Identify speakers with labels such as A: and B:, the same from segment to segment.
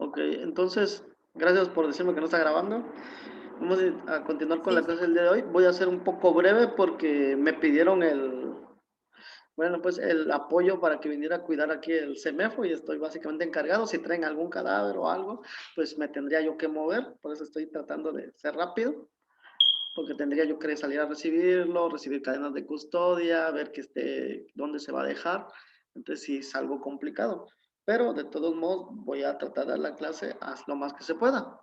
A: Ok, entonces, gracias por decirme que no está grabando. Vamos a continuar con la
B: Sí,
A: clase del día de hoy. Voy a ser un poco breve porque me pidieron bueno, pues el apoyo para que viniera a cuidar aquí el CEMEFO y estoy básicamente encargado. Si traen algún cadáver o algo, pues me tendría yo que mover. Por eso estoy tratando de ser rápido, porque tendría yo que salir a recibirlo, recibir cadenas de custodia, ver que esté, dónde se va a dejar. Entonces sí es algo complicado. Pero de todos modos voy a tratar de dar la clase haz lo más que se pueda.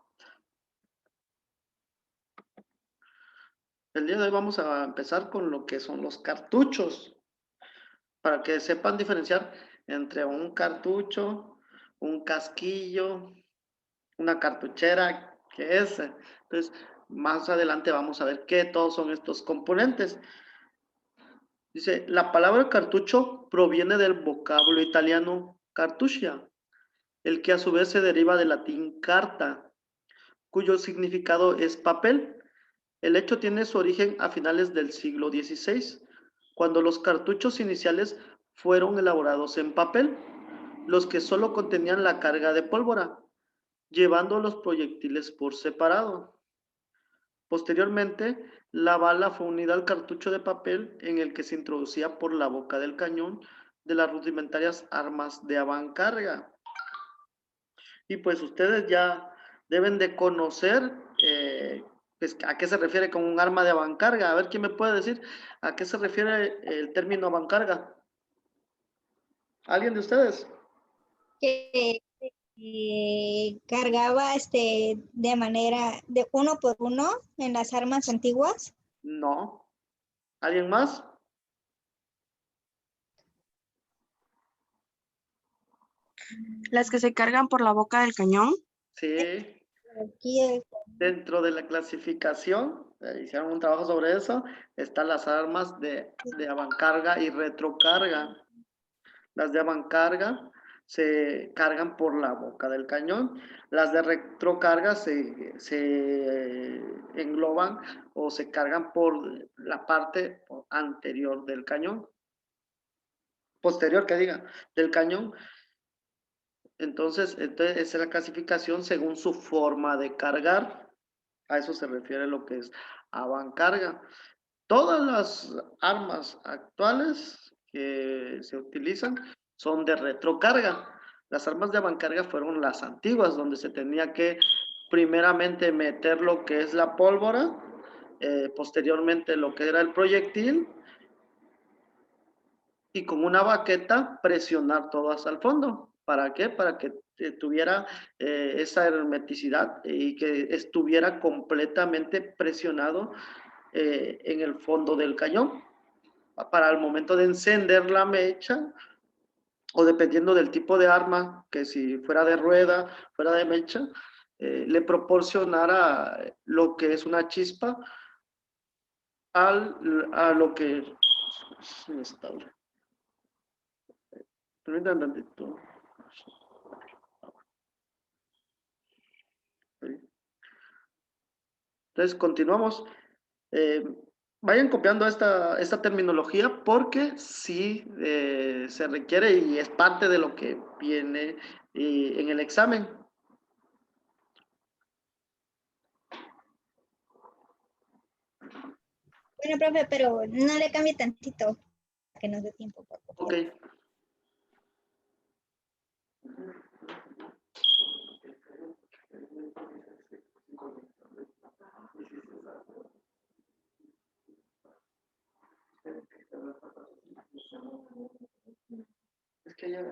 A: El día de hoy vamos a empezar con lo que son los cartuchos, para que sepan diferenciar entre un cartucho, un casquillo, una cartuchera, que es. Entonces, más adelante vamos a ver qué todos son estos componentes. Dice, la palabra cartucho proviene del vocablo italiano cartuccia, el que a su vez se deriva del latín carta, cuyo significado es papel. El hecho tiene su origen a finales del siglo XVI, cuando los cartuchos iniciales fueron elaborados en papel, los que solo contenían la carga de pólvora, llevando los proyectiles por separado. Posteriormente, la bala fue unida al cartucho de papel en el que se introducía por la boca del cañón de las rudimentarias armas de avancarga. Y pues ustedes ya deben de conocer pues, a qué se refiere con un arma de avancarga. A ver, ¿quién me puede decir a qué se refiere el término avancarga? ¿Alguien de ustedes?
B: que cargaba de manera de uno por uno en las armas antiguas.
A: No. ¿Alguien más?
C: Las que se cargan por la boca del cañón.
A: Sí.
B: Aquí
A: Dentro de la clasificación, hicieron un trabajo sobre eso, están las armas de avancarga y retrocarga. Las de avancarga se cargan por la boca del cañón. Las de retrocarga se engloban o se cargan por la parte anterior del cañón. Posterior, que diga, del cañón. Entonces, esa es la clasificación según su forma de cargar. A eso se refiere lo que es avancarga. Todas las armas actuales que se utilizan son de retrocarga. Las armas de avancarga fueron las antiguas, donde se tenía que primeramente meter lo que es la pólvora, posteriormente lo que era el proyectil, y con una baqueta presionar todo hasta el fondo. ¿Para qué? Para que tuviera esa hermeticidad y que estuviera completamente presionado en el fondo del cañón. Para el momento de encender la mecha, o dependiendo del tipo de arma, que si fuera de rueda, fuera de mecha, le proporcionara lo que es una chispa a lo que es inestable. Permítanme tantito. Entonces, continuamos. Eh, Vayan copiando esta terminología porque sí se requiere y es parte de lo que viene en el examen.
B: bueno, profe, pero no le cambie tantito para que nos dé tiempo para
A: Ok.
B: copiar.
A: Es que ya...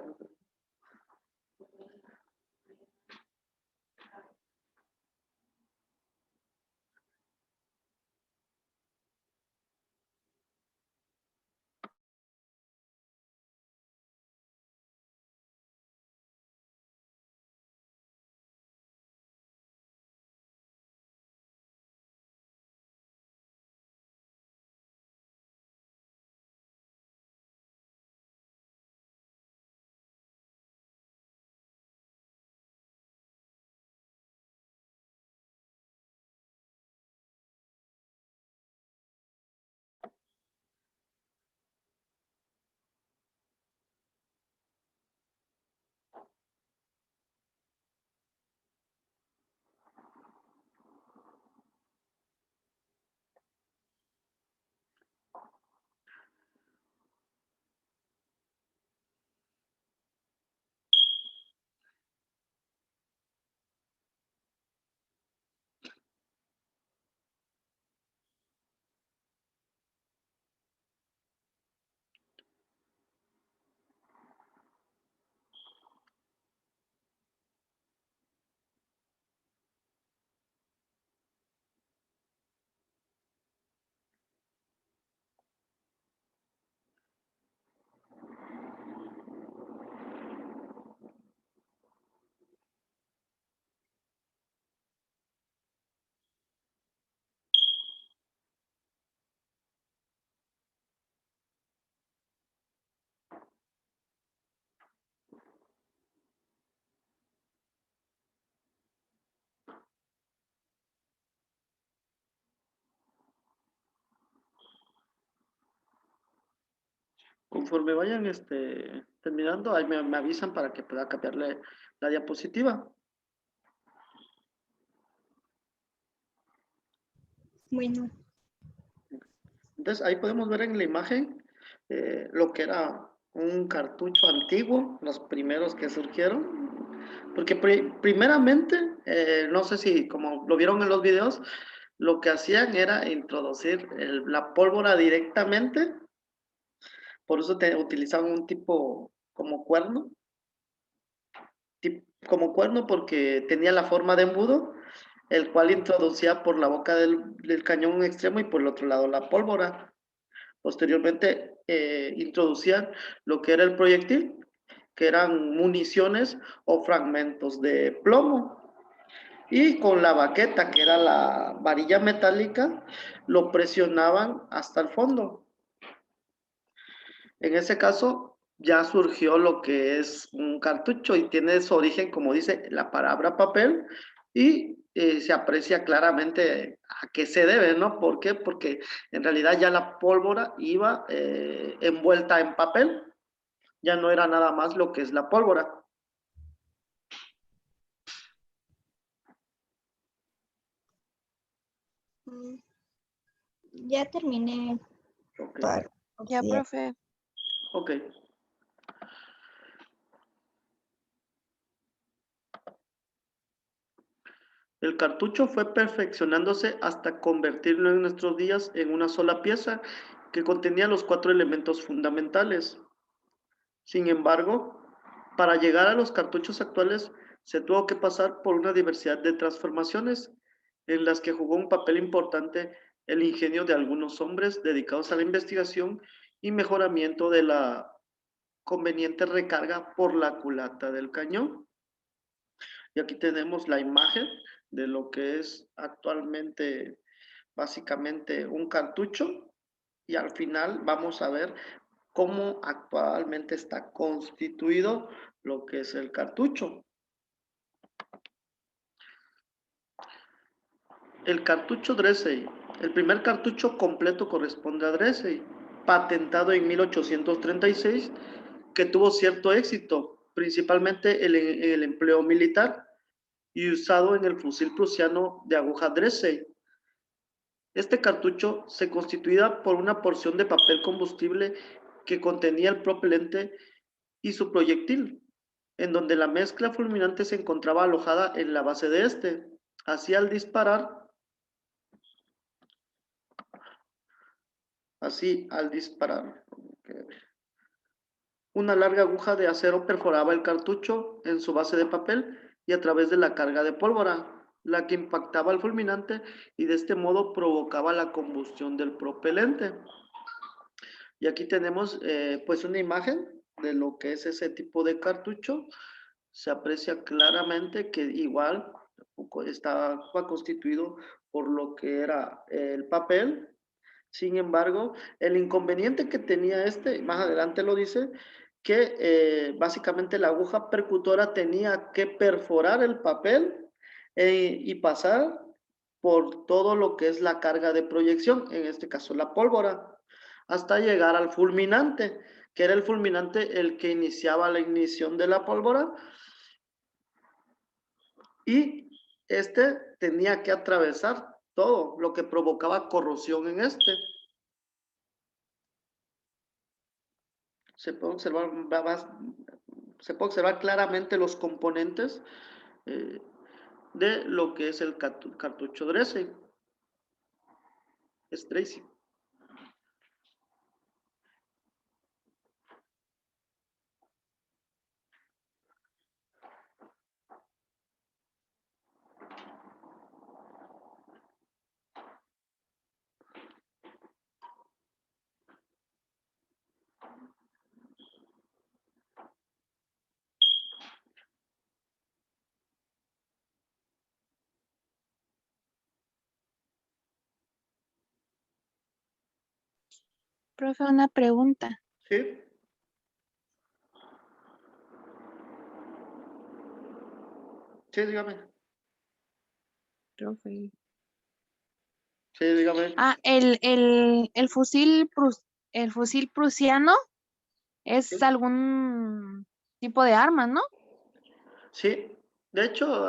A: Conforme vayan terminando, ahí me avisan para que pueda cambiarle la diapositiva.
B: Bueno,
A: Entonces, ahí podemos ver en la imagen lo que era un cartucho antiguo, los primeros que surgieron. Porque primeramente, no sé si como lo vieron en los videos, lo que hacían era introducir la pólvora directamente, por eso utilizaban un tipo como cuerno, como cuerno porque tenía la forma de embudo, el cual introducía por la boca del cañón un extremo y por el otro lado la pólvora. Posteriormente introducían lo que era el proyectil, que eran municiones o fragmentos de plomo. Y con la baqueta, que era la varilla metálica, lo presionaban hasta el fondo. En ese caso, ya surgió lo que es un cartucho y tiene su origen, como dice la palabra papel, y se aprecia claramente a qué se debe, ¿no? ¿Por qué? Porque en realidad ya la pólvora iba envuelta en papel, ya no era nada más lo que es la pólvora.
B: mm, ya terminé.
A: Ok,
C: Ya, profe.
A: ok. El cartucho fue perfeccionándose hasta convertirlo en nuestros días en una sola pieza que contenía los 4 elementos fundamentales. Sin embargo, para llegar a los cartuchos actuales se tuvo que pasar por una diversidad de transformaciones en las que jugó un papel importante el ingenio de algunos hombres dedicados a la investigación y mejoramiento de la conveniente recarga por la culata del cañón. Y aquí tenemos la imagen de lo que es actualmente básicamente un cartucho y al final vamos a ver cómo actualmente está constituido lo que es el cartucho. El cartucho Dressey. El primer cartucho completo corresponde a Dressey, patentado en 1836, que tuvo cierto éxito, principalmente en el empleo militar y usado en el fusil prusiano de aguja Dressey. Este cartucho se constituía por una porción de papel combustible que contenía el propelente y su proyectil, en donde la mezcla fulminante se encontraba alojada en la base de este. Así al disparar, una larga aguja de acero perforaba el cartucho en su base de papel y a través de la carga de pólvora, la que impactaba al fulminante y de este modo provocaba la combustión del propelente. Y aquí tenemos pues una imagen de lo que es ese tipo de cartucho. Se aprecia claramente que igual estaba constituido por lo que era el papel. Sin embargo, el inconveniente que tenía más adelante lo dice, que básicamente la aguja percutora tenía que perforar el papel y pasar por todo lo que es la carga de proyección, en este caso la pólvora, hasta llegar al fulminante, que era el fulminante el que iniciaba la ignición de la pólvora y este tenía que atravesar todo lo que provocaba corrosión en este. Se puede observar claramente los componentes eh, de lo que es el cartucho Dressey. Es Tracy.
C: Profe, una pregunta.
A: ¿Sí? Sí, dígame.
C: Profe.
A: Sí, dígame.
C: Ah, el fusil prusiano Es
A: Sí.
C: algún tipo de arma, ¿no?
A: Sí, de hecho,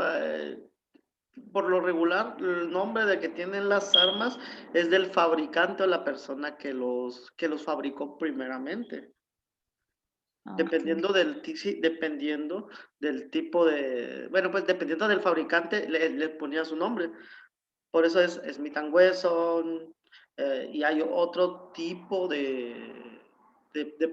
A: por lo regular, el nombre de que tienen las armas es del fabricante o la persona que los fabricó primeramente.
C: Ah, ok.
A: Dependiendo del tipo de, bueno, pues dependiendo del fabricante, le ponía su nombre. Por eso es Smith and Wesson, y hay otro tipo de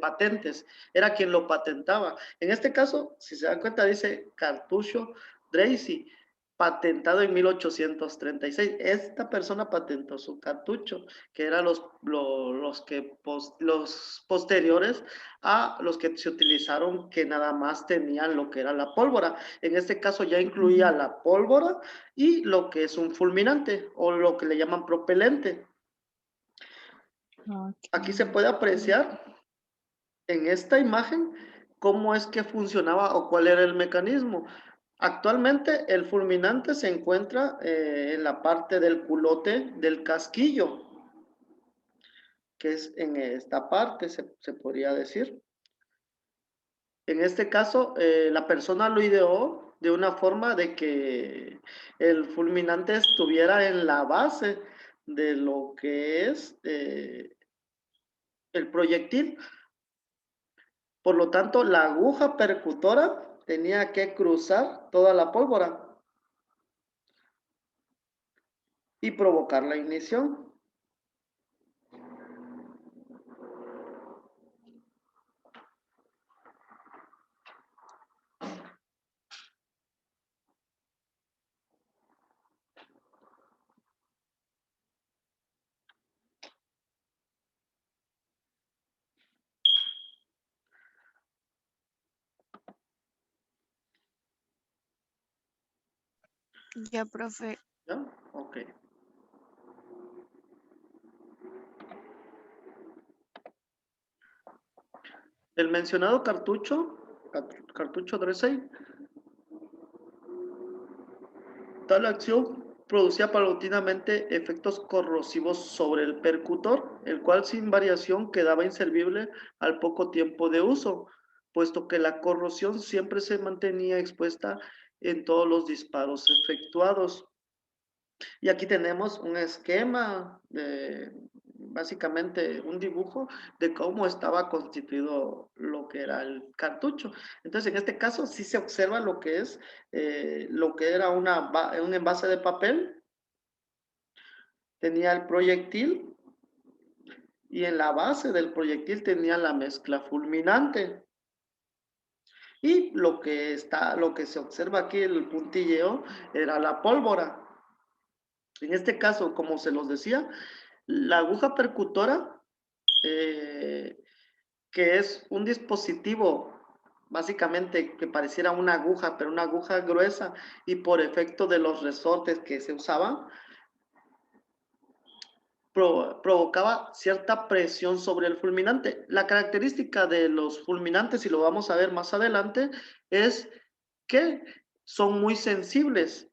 A: patentes. Era quien lo patentaba. En este caso, si se dan cuenta, dice cartucho Dracy, patentado en 1836. Esta persona patentó su cartucho, que eran los posteriores a los que se utilizaron, que nada más tenían lo que era la pólvora. En este caso ya incluía
C: Ujú.
A: la pólvora y lo que es un fulminante o lo que le llaman propelente.
C: Ok.
A: Aquí se puede apreciar en esta imagen cómo es que funcionaba o cuál era el mecanismo. Actualmente el fulminante se encuentra en la parte del culote del casquillo, que es en esta parte, se podría decir. En este caso, la persona lo ideó de una forma de que el fulminante estuviera en la base de lo que es el proyectil. Por lo tanto, la aguja percutora tenía que cruzar toda la pólvora y provocar la ignición.
C: Ya, profe.
A: ¿Ya? Ok. El mencionado cartucho Dressey, tal acción producía paulatinamente efectos corrosivos sobre el percutor, el cual sin variación quedaba inservible al poco tiempo de uso, puesto que la corrosión siempre se mantenía expuesta en todos los disparos efectuados. Y aquí tenemos un esquema, básicamente un dibujo de cómo estaba constituido lo que era el cartucho. Entonces, en este caso sí se observa lo que es, lo que era un envase de papel, tenía el proyectil y en la base del proyectil tenía la mezcla fulminante. Y lo que se observa aquí, el puntilleo, era la pólvora. En este caso, como se los decía, la aguja percutora, eh, que es un dispositivo básicamente que pareciera una aguja, pero una aguja gruesa, y por efecto de los resortes que se usaban, provocaba cierta presión sobre el fulminante. La característica de los fulminantes, y lo vamos a ver más adelante, es que son muy sensibles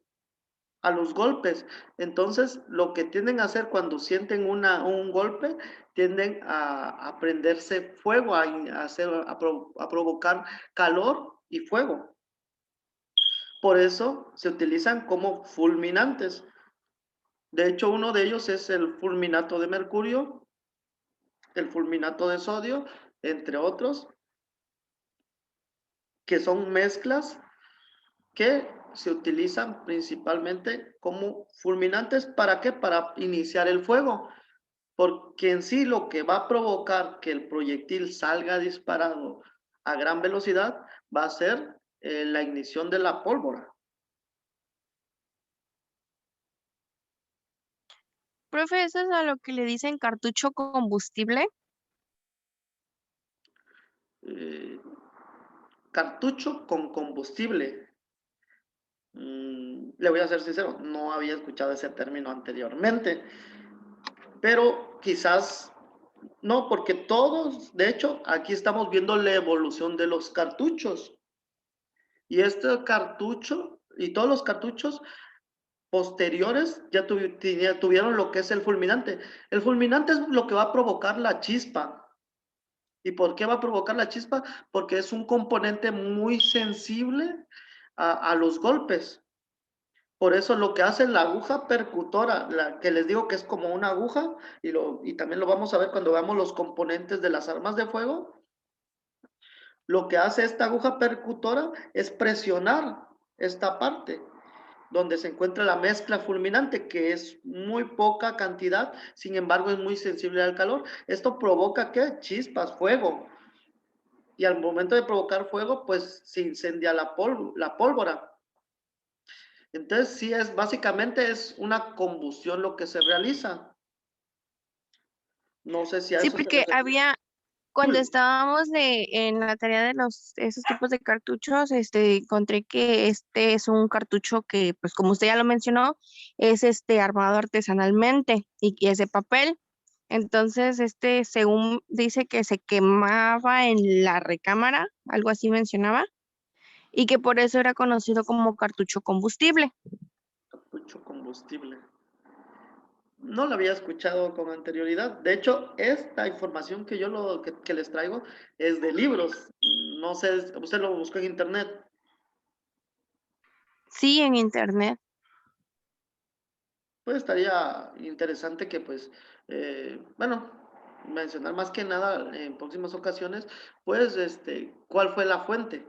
A: a los golpes. Entonces, lo que tienden a hacer cuando sienten un golpe, tienden a prenderse fuego, a provocar calor y fuego. Por eso se utilizan como fulminantes. De hecho, uno de ellos es el fulminato de mercurio, el fulminato de sodio, entre otros, que son mezclas que se utilizan principalmente como fulminantes. ¿Para qué? Para iniciar el fuego. Porque en sí lo que va a provocar que el proyectil salga disparado a gran velocidad va a ser la ignición de la pólvora.
C: Profe, ¿eso es a lo que le dicen cartucho combustible?
A: Eh, Cartucho con combustible. Le voy a ser sincero, no había escuchado ese término anteriormente, pero quizás no, porque todos, de hecho, aquí estamos viendo la evolución de los cartuchos. Y este cartucho y todos los cartuchos posteriores ya tuvieron lo que es el fulminante. El fulminante es lo que va a provocar la chispa. ¿Y por qué va a provocar la chispa? Porque es un componente muy sensible a los golpes. Por eso lo que hace la aguja percutora, la que les digo que es como una aguja, y también lo vamos a ver cuando veamos los componentes de las armas de fuego, lo que hace esta aguja percutora es presionar esta parte donde se encuentra la mezcla fulminante, que es muy poca cantidad, sin embargo es muy sensible al calor. Esto provoca, ¿qué? Chispas, fuego. Y al momento de provocar fuego, pues se incendia la pólvora. Entonces, sí es, básicamente es una combustión lo que se realiza. No sé si a
C: Sí,
A: eso se
C: porque
A: refiere.
C: había, cuando estábamos en la tarea de esos tipos de cartuchos, encontré que este es un cartucho que, pues como usted ya lo mencionó, es armado artesanalmente y que es de papel. Entonces, según dice que se quemaba en la recámara, algo así mencionaba, y que por eso era conocido como cartucho combustible.
A: Mucho combustible. No lo había escuchado con anterioridad. De hecho, esta información que que les traigo es de libros. No sé, usted lo buscó en internet.
C: Sí, en internet.
A: Pues estaría interesante que, pues, bueno, mencionar más que nada en próximas ocasiones, pues, cuál fue la fuente.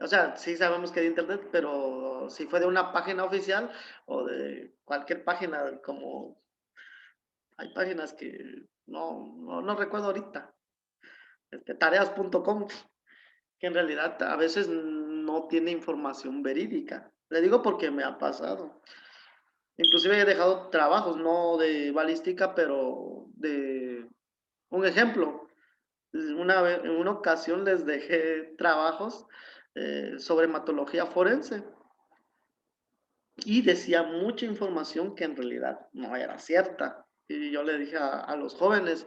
A: O sea, sí sabemos que de internet, pero si fue de una página oficial o de cualquier página, como hay páginas que no recuerdo ahorita, tareas.com, que en realidad a veces no tiene información verídica. Le digo porque me ha pasado. Inclusive he dejado trabajos, no de balística, pero de un ejemplo. En una ocasión les dejé trabajos sobre hematología forense y decía mucha información que en realidad no era cierta. Y yo le dije a los jóvenes,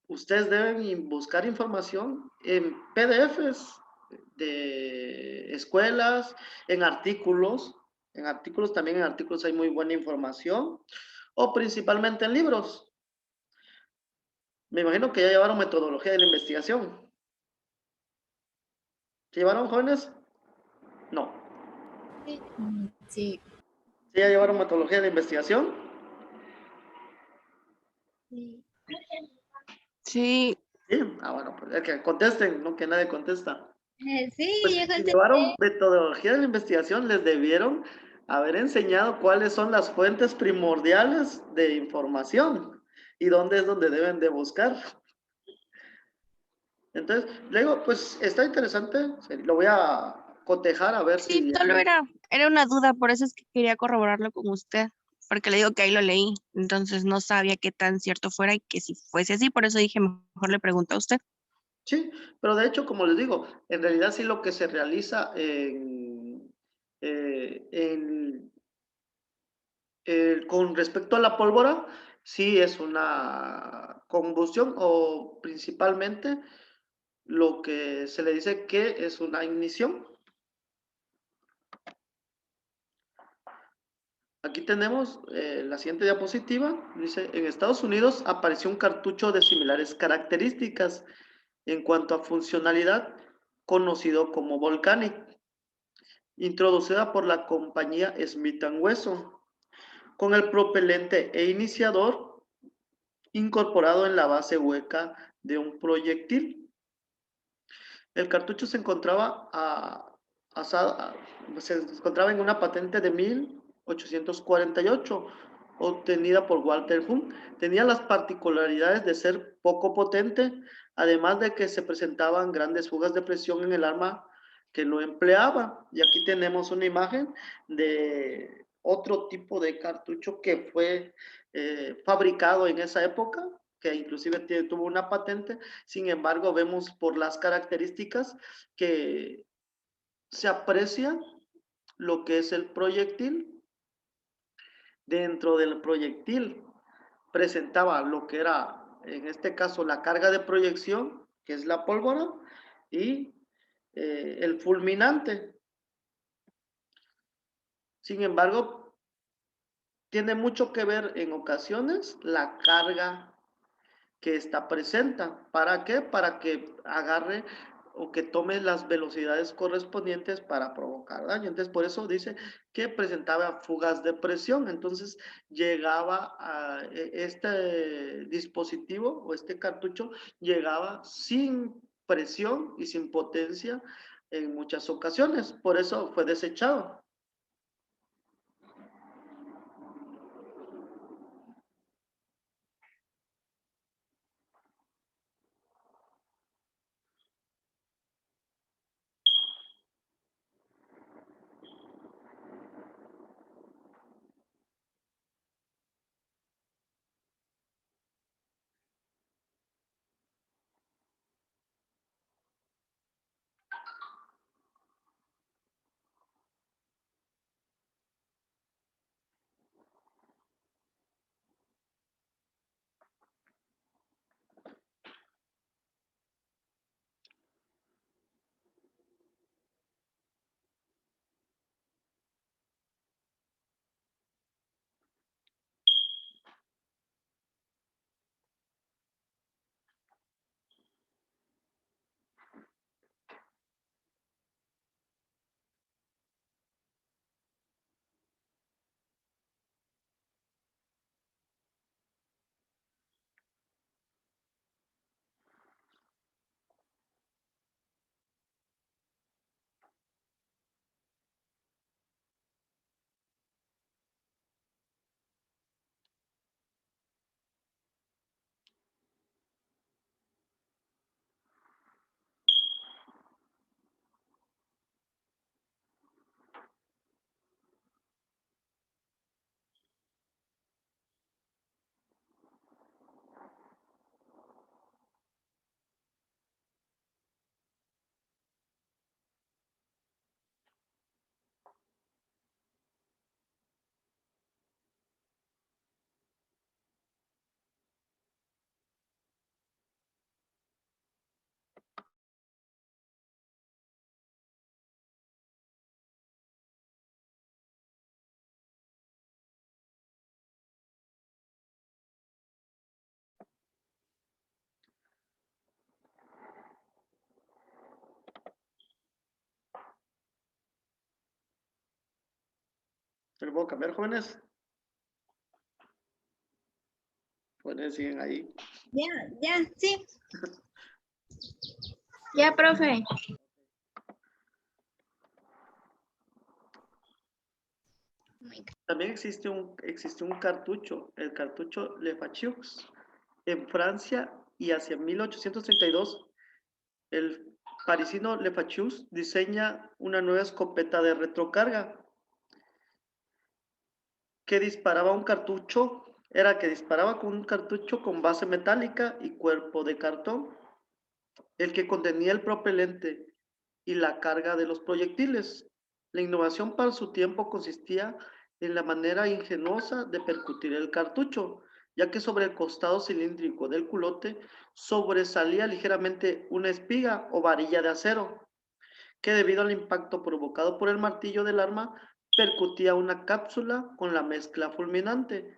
A: ustedes deben buscar información en PDFs de escuelas, en artículos también en artículos hay muy buena información, o principalmente en libros. Me imagino que ya llevaron metodología de la investigación. ¿Se llevaron jóvenes? No.
B: Sí.
A: ¿Sí ya llevaron metodología de la investigación?
B: Sí.
C: Sí,
A: Sí. Ah, bueno, pues es que contesten, no que nadie contesta. Pues
B: Sí, yo
A: si
B: contesté.
A: llevaron metodología de la investigación, les debieron haber enseñado cuáles son las fuentes primordiales de información y dónde es donde deben de buscar. Entonces, luego, pues está interesante, lo voy a cotejar a ver
C: sí,
A: si...
C: solo era una duda, por eso es que quería corroborarlo con usted, porque le digo que ahí lo leí, entonces no sabía qué tan cierto fuera y que si fuese así, por eso dije, mejor le pregunto a usted.
A: Sí, pero de hecho, como les digo, en realidad sí lo que se realiza en con respecto a la pólvora, sí es una combustión o principalmente lo que se le dice que es una ignición. Aquí tenemos la siguiente diapositiva. Dice, en Estados Unidos apareció un cartucho de similares características en cuanto a funcionalidad, conocido como Volcanic, introducida por la compañía Smith Wesson, con el propelente e iniciador incorporado en la base hueca de un proyectil. El cartucho se encontraba en una patente de 1848, obtenida por Walter Hunt. Tenía las particularidades de ser poco potente, además de que se presentaban grandes fugas de presión en el arma que lo empleaba. Y aquí tenemos una imagen de otro tipo de cartucho que fue fabricado en esa época, que inclusive tuvo una patente. Sin embargo, vemos por las características que se aprecia lo que es el proyectil. Dentro del proyectil presentaba lo que era, en este caso, la carga de proyección, que es la pólvora, y el fulminante. Sin embargo, tiene mucho que ver en ocasiones la carga que está presente. ¿Para qué? Para que agarre o que tome las velocidades correspondientes para provocar daño. Entonces, por eso dice que presentaba fugas de presión. Entonces, llegaba a este dispositivo o este cartucho, llegaba sin presión y sin potencia en muchas ocasiones. Por eso fue desechado. ¿Se lo puedo cambiar, jóvenes? Jóvenes siguen ahí.
B: Ya, sí.
D: Ya, profe.
A: También existe un cartucho, el cartucho Lefacheux, en Francia, y hacia 1832 el parisino Lefacheux diseña una nueva escopeta de retrocarga que disparaba un cartucho, era que disparaba con un cartucho con base metálica y cuerpo de cartón, el que contenía el propelente y la carga de los proyectiles. La innovación para su tiempo consistía en la manera ingeniosa de percutir el cartucho, ya que sobre el costado cilíndrico del culote sobresalía ligeramente una espiga o varilla de acero, que debido al impacto provocado por el martillo del arma, percutía una cápsula con la mezcla fulminante,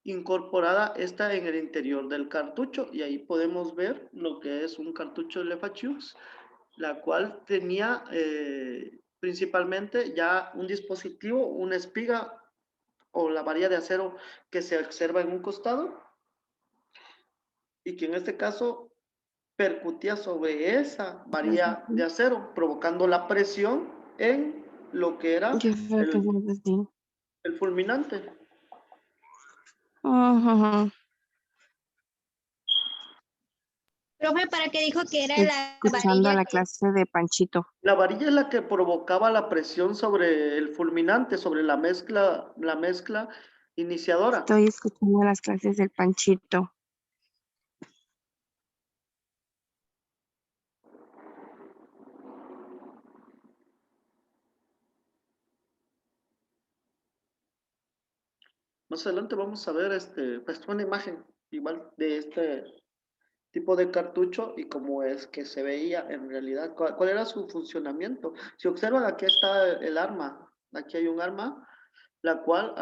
A: incorporada esta en el interior del cartucho, y ahí podemos ver lo que es un cartucho de Lefacheux, la cual tenía principalmente ya un dispositivo, una espiga o la varilla de acero que se observa en un costado, y que en este caso percutía sobre esa varilla de acero, provocando la presión en lo que era
C: Qué feo que sea así.
A: el fulminante.
C: Ajá.
B: Profe, ¿para qué dijo que era la
C: Escuchando
B: varilla?
C: la clase de Panchito.
A: La varilla es la que provocaba la presión sobre el fulminante, sobre la mezcla iniciadora.
C: Estoy escuchando las clases del Panchito.
A: Más adelante vamos a ver pues una imagen igual de este tipo de cartucho y cómo es que se veía en realidad, cuál era su funcionamiento. Si observan, aquí está el arma, aquí hay un arma, la cual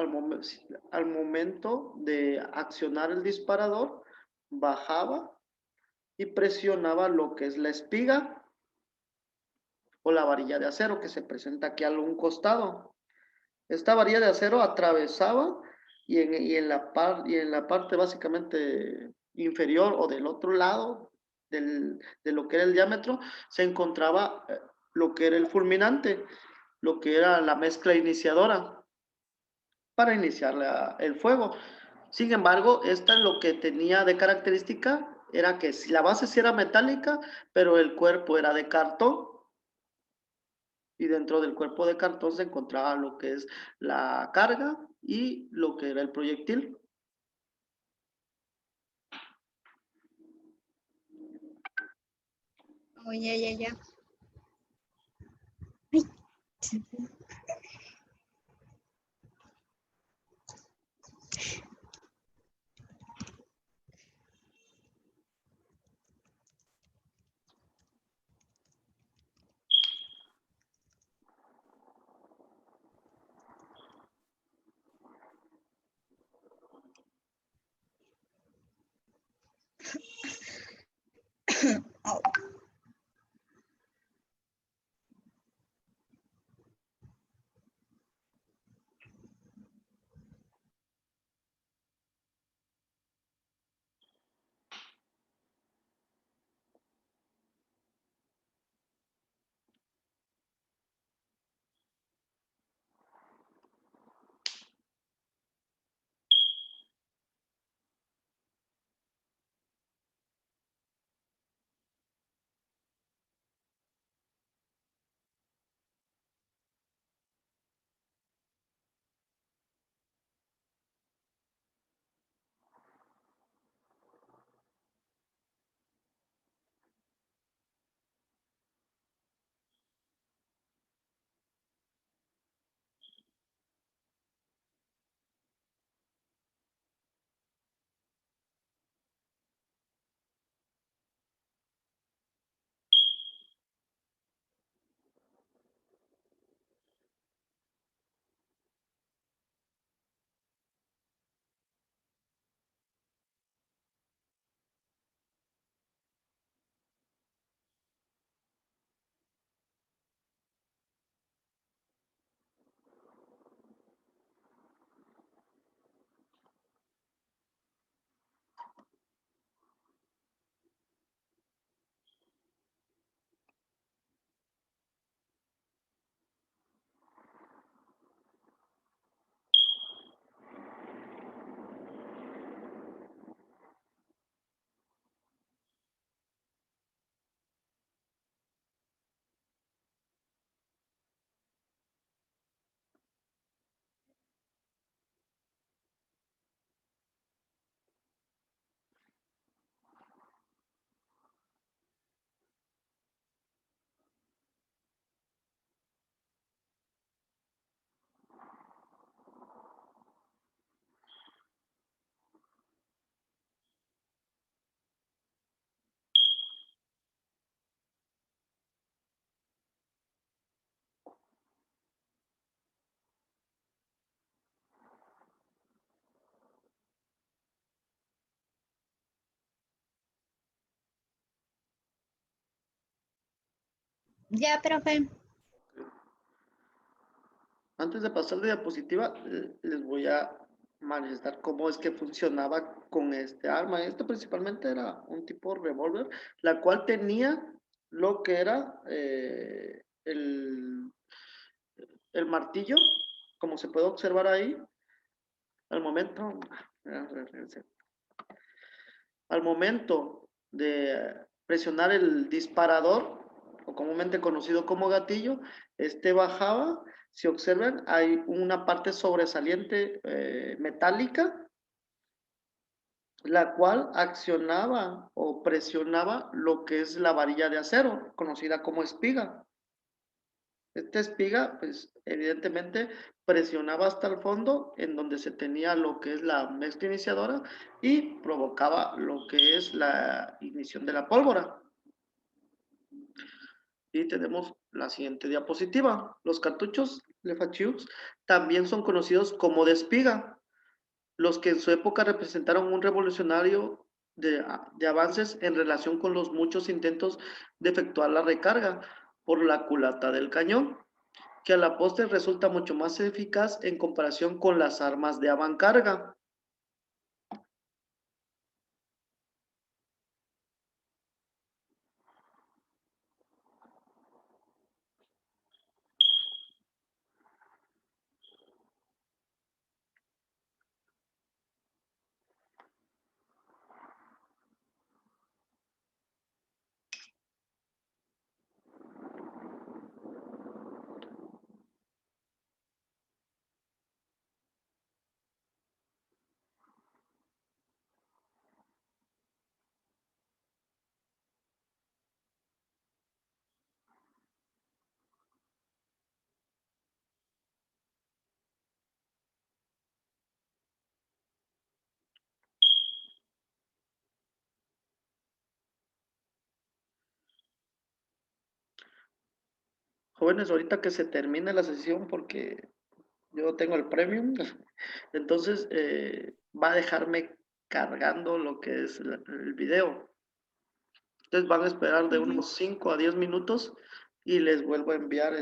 A: al momento de accionar el disparador bajaba y presionaba lo que es la espiga o la varilla de acero que se presenta aquí a un costado. Esta varilla de acero atravesaba y en la parte básicamente inferior o del otro lado de lo que era el diámetro se encontraba lo que era el fulminante, lo que era la mezcla iniciadora para iniciar el fuego. Sin embargo, esta lo que tenía de característica era que si la base sí era metálica, pero el cuerpo era de cartón, y dentro del cuerpo de cartón se encontraba lo que es la carga y lo que era el proyectil.
B: Oh, ya. Ay, se fue. Oh. Ya, profe.
A: Antes de pasar de diapositiva, les voy a manifestar cómo es que funcionaba con este arma. Esto principalmente era un tipo revólver, la cual tenía lo que era el martillo, como se puede observar ahí, al momento, al momento de presionar el disparador, o comúnmente conocido como gatillo, este bajaba. Si observan, hay una parte sobresaliente metálica, la cual accionaba o presionaba lo que es la varilla de acero, conocida como espiga. Esta espiga, pues evidentemente presionaba hasta el fondo, en donde se tenía lo que es la mezcla iniciadora y provocaba lo que es la ignición de la pólvora. Y tenemos la siguiente diapositiva. Los cartuchos Lefacheux también son conocidos como de espiga, los que en su época representaron un revolucionario de avances en relación con los muchos intentos de efectuar la recarga por la culata del cañón, que a la postre resulta mucho más eficaz en comparación con las armas de avancarga. Jóvenes, ahorita que se termine la sesión, porque yo tengo el premium, entonces va a dejarme cargando lo que es el video. Entonces van a esperar de unos 5 a 10 minutos y les vuelvo a enviar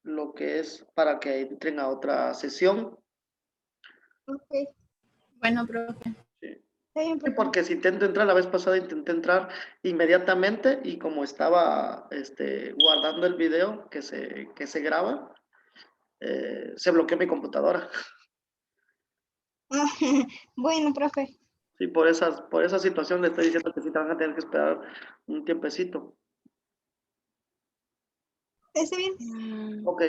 A: lo que es para que entren a otra sesión.
B: Ok.
D: Bueno, profe.
A: Sí.
B: Está bien,
A: Sí,
B: profe.
A: porque si intento entrar, la vez pasada intenté entrar inmediatamente y como estaba guardando el video que se graba, se bloqueó mi computadora.
B: Ah, bueno, profe.
A: Sí, por esa situación le estoy diciendo que sí te van a tener que esperar un tiempecito.
B: Está bien.
A: Ok.